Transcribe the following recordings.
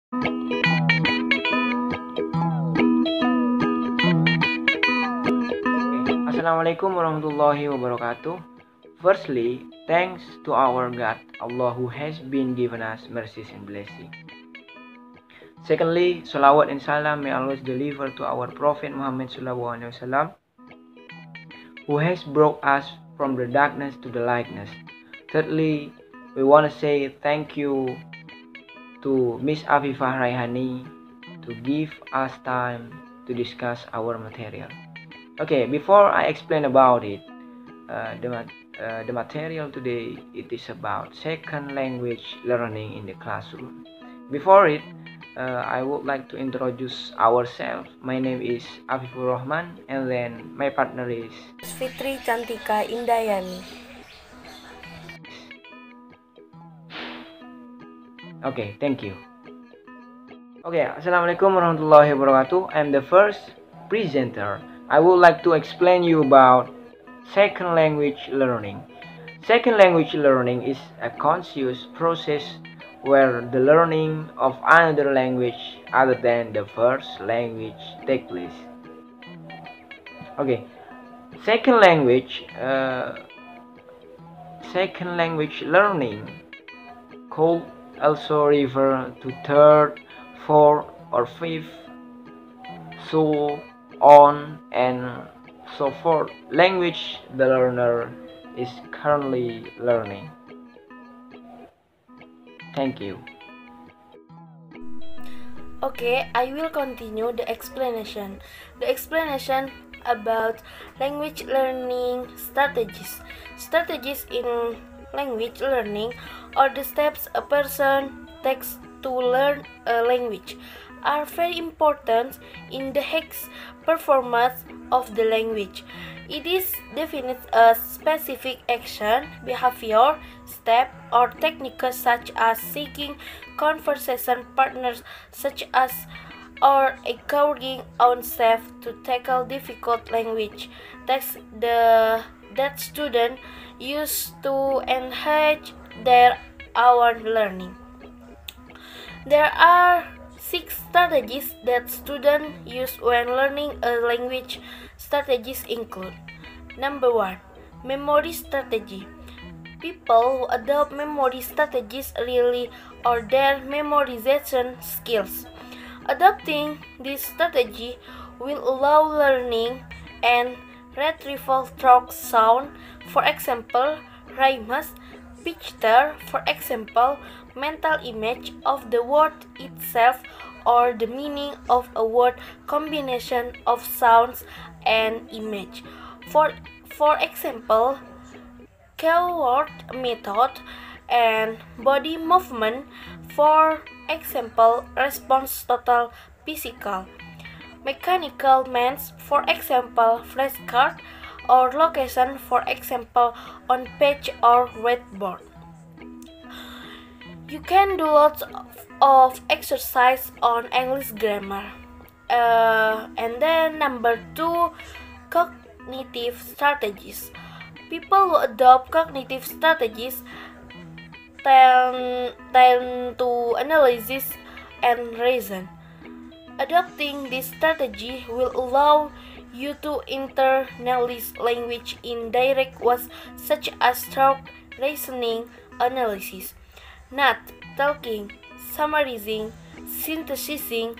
Assalamualaikum warahmatullahi wabarakatuh. Firstly, thanks to our God, Allah, who has been given us mercies and blessing. Secondly, salawat and salam may always deliver to our Prophet Muhammad sallallahu alaihi wasallam, who has brought us from the darkness to the lightness. Thirdly, we want to say thank you to Miss Afifah Raihany to give us time to discuss our material. Okay, before I explain about it, the material today, it is about second language learning in the classroom. Before it, I would like to introduce ourselves. My name is Afifur Rohman, and then my partner is Fitri, Cantika, Indayani. Okay, thank you. Okay, Assalamualaikum warahmatullahi wabarakatuh. I'm the first presenter. I would like to explain you about second language learning. Second language learning is a conscious process where the learning of another language other than the first language takes place. Okay, second language learning could also refer to third, fourth, or fifth, so on and so forth language the learner is currently learning. Thank you. Okay, I will continue the explanation. The explanation about language learning strategies. Strategies in language learning are the steps a person takes to learn a language are very important in the performance of the language. It is defined as specific action, behavior, step, or techniques such as seeking conversation partners, such as or encouraging oneself to tackle difficult language texts that students use to enhance their own learning. There are 6 strategies that students use when learning a language. Strategies include: Number 1. Memory strategy. People who adopt memory strategies really are their memorization skills. Adopting this strategy will allow learning and retrieval through sound, for example, rhymes, picture, for example, mental image of the word itself or the meaning of a word combination of sounds and image. For example, keyword method and body movement, for example, response total physical. Mechanical means, for example, flashcard, or location, for example, on page or whiteboard. You can do lots of exercise on English grammar. And then number 2, cognitive strategies. People who adopt cognitive strategies tend to analyze and reason. Adopting this strategy will allow you to internalize language in direct ways such as through reasoning analysis, not talking, summarizing, synthesizing,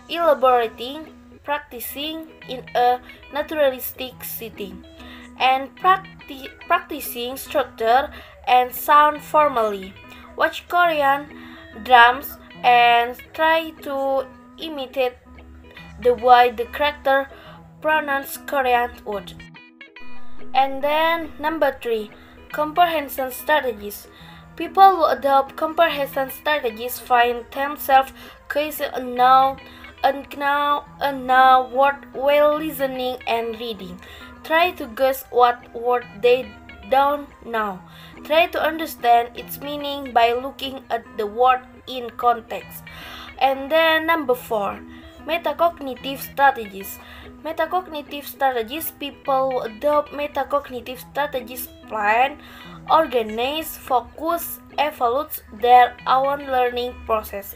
elaborating, practicing in a naturalistic setting, and practicing structure and sound formally. Watch Korean dramas and try to imitate the way the character pronounce Korean words. And then number 3, comprehension strategies. People who adopt comprehension strategies find themselves guessing a noun word while listening and reading. Try to guess what word they don't know. Try to understand its meaning by looking at the word in context. And then number 4, metacognitive strategies. Metacognitive strategies. People who adopt metacognitive strategies plan, organize, focus, evaluate their own learning process.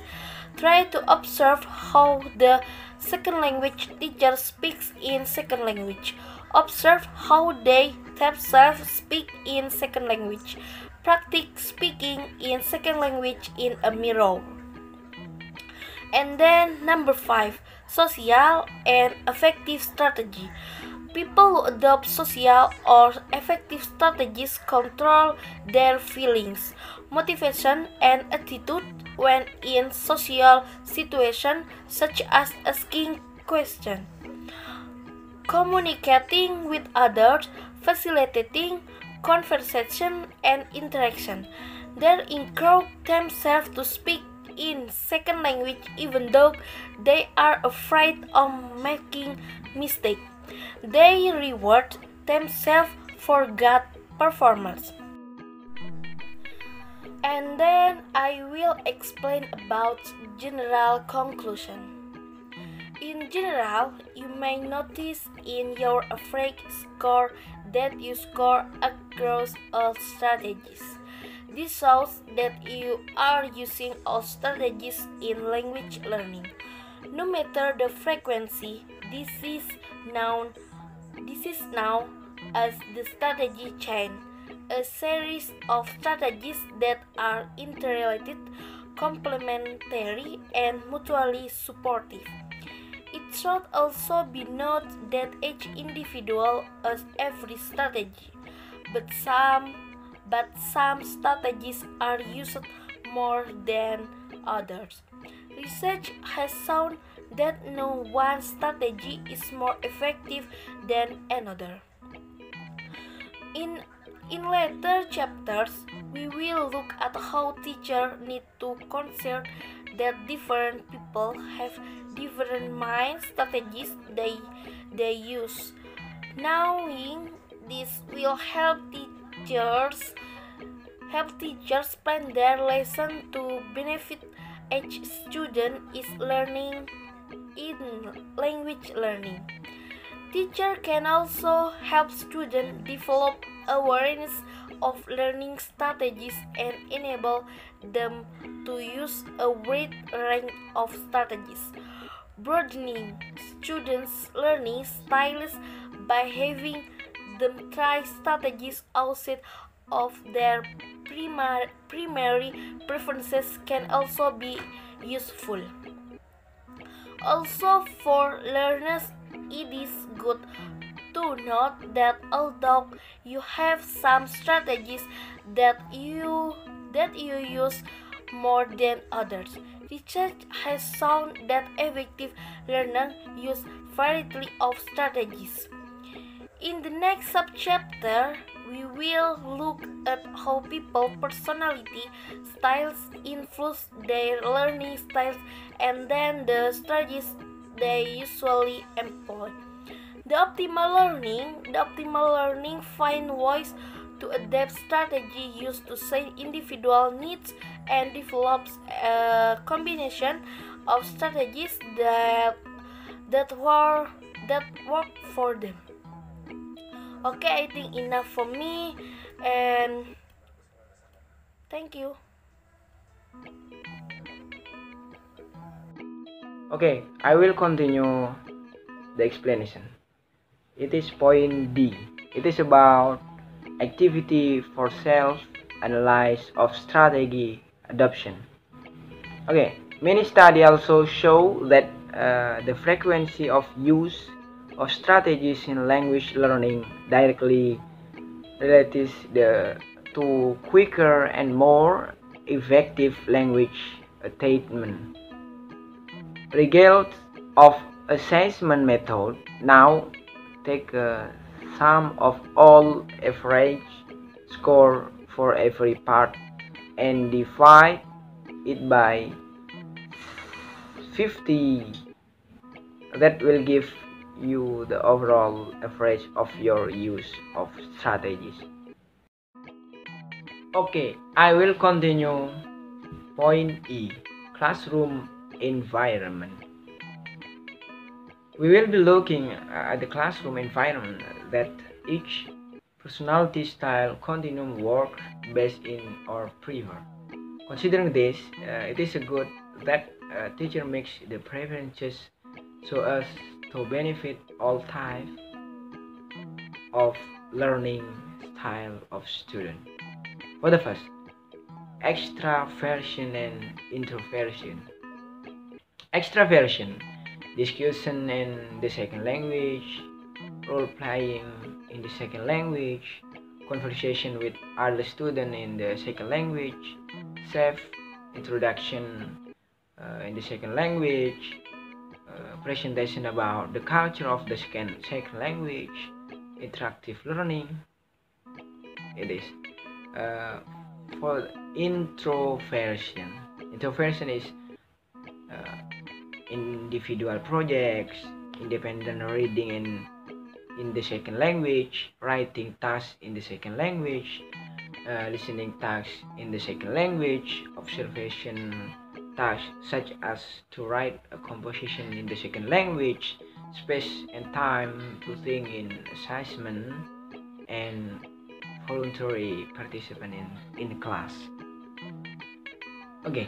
Try to observe how the second language teacher speaks in second language. Observe how they themselves speak in second language. Practice speaking in second language in a mirror. And then number 5, social and effective strategy. People who adopt social or effective strategies control their feelings, motivation, and attitude when in social situations such as asking questions, communicating with others, facilitating conversation and interaction. They encourage themselves to speak in second language even though they are afraid of making mistakes. They reward themselves for good performance. And then I will explain about general conclusion. In general, you may notice in your average score that you score across all strategies. This shows that you are using all strategies in language learning. No matter the frequency, this is known as the strategy chain, a series of strategies that are interrelated, complementary, and mutually supportive. It should also be noted that each individual has every strategy, but some strategies are used more than others. Research has shown that no one strategy is more effective than another. In later chapters, we will look at how teachers need to consider that different people have different mind strategies they use. Knowing this will help teachers plan their lesson to benefit each student is learning in language learning. Teacher can also help students develop awareness of learning strategies and enable them to use a wide range of strategies, broadening students' learning styles by having them try strategies outside of their primary preferences can also be useful. Also, for learners, it is good to note that although you have some strategies that you use more than others, research has shown that effective learners use variety of strategies. In the next subchapter, we will look at how people personality styles influence their learning styles and then the strategies they usually employ. The optimal learning finds ways to adapt strategy used to suit individual needs and develops a combination of strategies that work for them. Okay, I think enough for me and thank you. Okay, I will continue the explanation. It is point D. It is about activity for self-analysis of strategy adoption. Okay, many studies also show that the frequency of use of strategies in language learning directly relates to quicker and more effective language attainment. Regardless of assessment method, now take a sum of all average score for every part and divide it by 50. That will give you the overall average of your use of strategies. Okay, I will continue point E, classroom environment. We will be looking at the classroom environment that each personality, style, continuum work based in or prefer. Considering this, it is a good that a teacher makes the preferences so as to benefit all types of learning style of student. For the first, extraversion and introversion. Extraversion, discussion in the second language, role playing in the second language, conversation with other students in the second language, self introduction in the second language, presentation about the culture of the second language, interactive learning. It is for introversion. Introversion is uh, individual projects, independent reading in the second language, writing tasks in the second language, listening tasks in the second language, observation tasks such as to write a composition in the second language, space and time to think in assessment, and voluntary participant in class. Okay,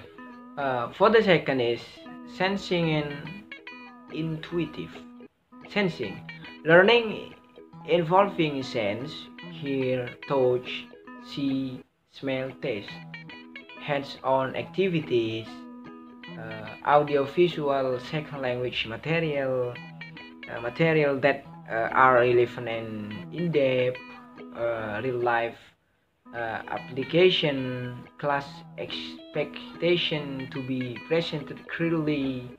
for the second is sensing and intuitive. Sensing, learning involving sense, hear, touch, see, smell, taste, hands-on activities, audio-visual second language material, material that are relevant and in-depth, real-life application, class expectation to be presented clearly,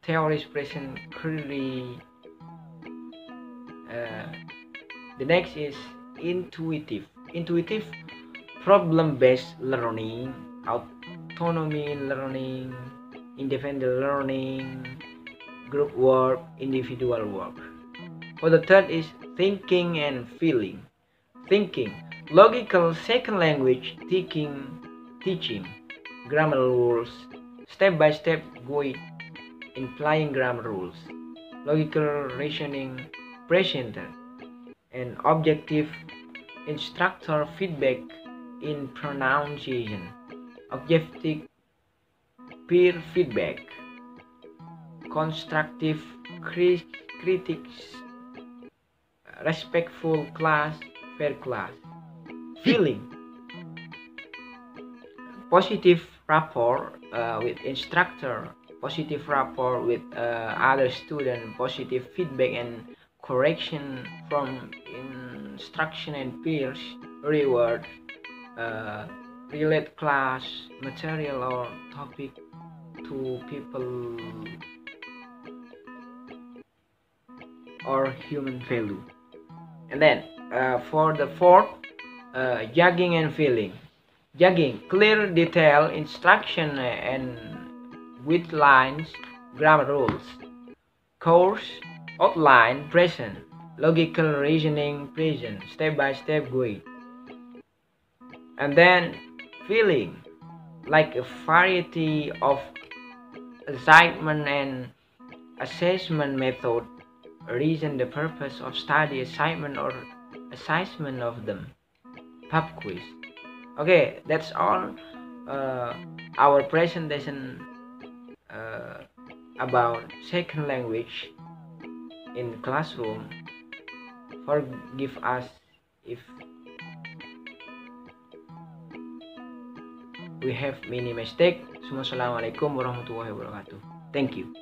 theories present clearly. The next is intuitive. Intuitive, problem-based learning, autonomy learning, independent learning, group work, individual work. For the third is thinking and feeling. Thinking, logical second language teaching, grammar rules, step-by-step guide implying grammar rules, logical reasoning presenter, and objective instructor feedback in pronunciation, objective peer feedback, constructive critics, respectful class, fair class. Feeling, positive rapport with instructor, positive rapport with other student, positive feedback and correction from instruction and peers, reward, relate class material or topic to people or human value. And then for the fourth, jogging and feeling. Jogging, clear detail instruction and with lines, grammar rules. Course, outline present, logical reasoning present, step-by-step guide. And then feeling, like a variety of assignment and assessment method, reason the purpose of study, assignment or assessment of them, pub quiz. Okay, that's all our presentation about second language in classroom. Forgive us if we have many mistake. Assalamualaikum warahmatullahi wabarakatuh. Thank you.